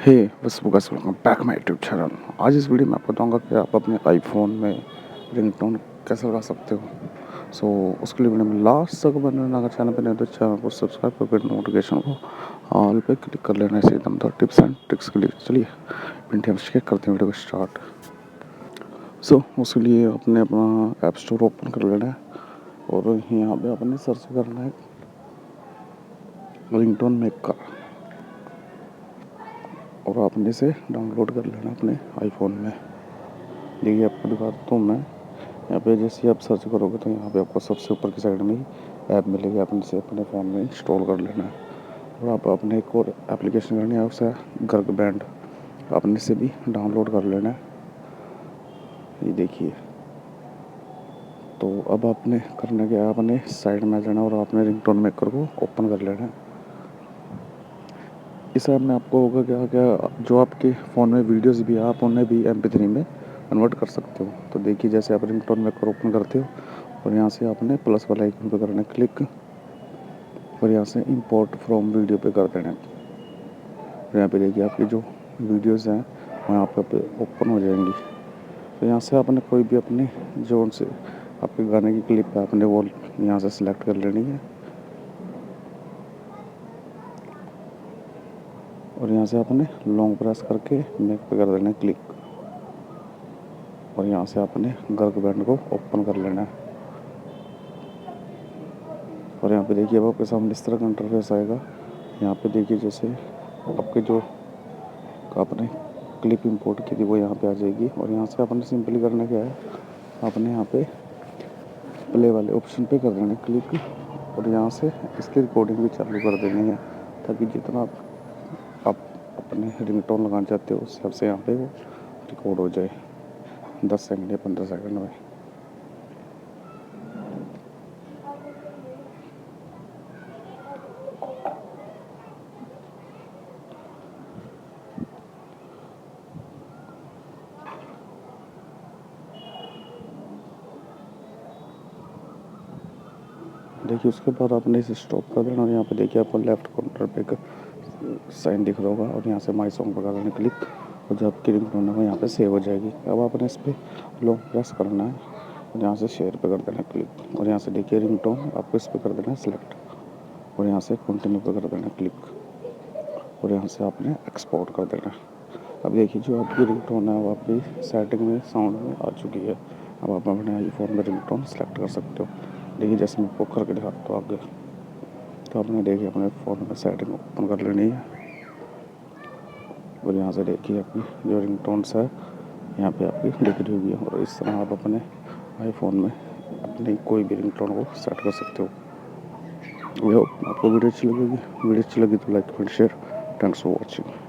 हे बस guys welcome back my YouTube channel. आज इस वीडियो में आपको बताऊंगा कि आप अपने आईफोन में रिंगटोन कैसे लगा सकते हो। उसके लिए वीडियो में लास्ट तक बनना। अगर चैनल पर नहीं तो चैनल को सब्सक्राइब करके नोटिफिकेशन को ऑल पे क्लिक कर लेना। ऐसे दमदार टिप्स एंड ट्रिक्स के लिए चलिए हम चेक करते हैं वीडियो को स्टार्ट। उसके लिए अपने अपना ऐप स्टोर ओपन कर लेना है और यहाँ पे अपने सर्च करना है रिंगटोन मेकर और आपने इसे डाउनलोड कर लेना अपने आईफोन में। देखिए आपको दिखाता हूँ मैं। यहाँ पे जैसे आप सर्च करोगे तो यहाँ पे आपको सबसे ऊपर की साइड में ही ऐप मिलेगी। आपने इसे अपने फ़ोन में इंस्टॉल कर लेना है और आप अपने एक और एप्लीकेशन करनी है उसे गर्ग बैंड आपने इसे भी डाउनलोड कर लेना है। ये देखिए। तो अब आपने करना क्या है, आपने साइड में जाना और आपने रिंगटोन मेकर को ओपन कर लेना है। इस ऐप में आपको होगा क्या क्या जो आपके फ़ोन में वीडियोस भी है आप उन्हें भी MP3 में कन्वर्ट कर सकते हो। तो देखिए जैसे आप रिंगटोन मेकर ओपन करते हो और यहाँ से आपने प्लस वाला आइकन पे करना है क्लिक और यहाँ से इंपोर्ट फ्रॉम वीडियो पे कर देना है। और यहाँ पे देखिए आपकी जो वीडियोस हैं वहाँ पे ओपन हो जाएंगी। तो यहाँ से आपने कोई भी अपने जो से आपके गाने की क्लिप है आपने वो यहाँ से सिलेक्ट कर लेनी है और यहाँ से आपने लॉन्ग प्रेस करके मेक पे कर देना है क्लिक और यहाँ से आपने गर्ग बैंड को ओपन कर लेना है। और यहाँ पे देखिए अब आपके सामने इस तरह का इंटरफेस आएगा। यहाँ पे देखिए जैसे आपके जो आपने क्लिप इंपोर्ट की थी वो यहाँ पे आ जाएगी और यहाँ से आपने सिंपली करना क्या है, आपने यहाँ पे प्ले वाले ऑप्शन पे कर देना है क्लिक और यहाँ से इसकी रिकॉर्डिंग भी चालू कर देनी है ताकि जितना आप अपने रिंगटोन लगाना चाहते हो उस हिसाब से यहाँ पे वो रिकॉर्ड हो जाए 10 सेकंड या 15 सेकंड में। देखिए उसके बाद आपने इसे स्टॉप कर देना और यहाँ पे देखिए आपको लेफ्ट कॉर्नर पे एक साइन दिख रहा होगा और यहाँ से माई सॉन्ग पर कर देना क्लिक और जो आपकी रिंगटोन है वो यहाँ पे सेव हो जाएगी। अब आपने इस पर लॉन्ग प्रेस करना है और यहाँ से शेयर पे कर देना क्लिक और यहाँ से देखिए रिंगटोन आपको इस पर कर देना सिलेक्ट और यहाँ से कंटिन्यू पे कर देना क्लिक और यहाँ से आपने एक्सपोर्ट कर देना। अब देखिए जो आपकी रिंगटोन है वो आपकी सेटिंग में साउंड में आ चुकी है। अब आप अपने आईफोन में रिंगटोन सेलेक्ट कर सकते हो। देखिए जैसे मैं आपको करके दिखाता हूँ आगे। तो आपने देखिए अपने फ़ोन में सेटिंग ओपन कर लेनी है और यहाँ से देखिए अपनी जो रिंगटोन्स है यहाँ पे आपकी दिख रही होगी और इस तरह आप अपने आईफोन में अपनी कोई भी रिंगटोन को सेट कर सकते हो। आपको वीडियो अच्छी लगेगी। वीडियो अच्छी लगी तो like comment share. Thanks for watching.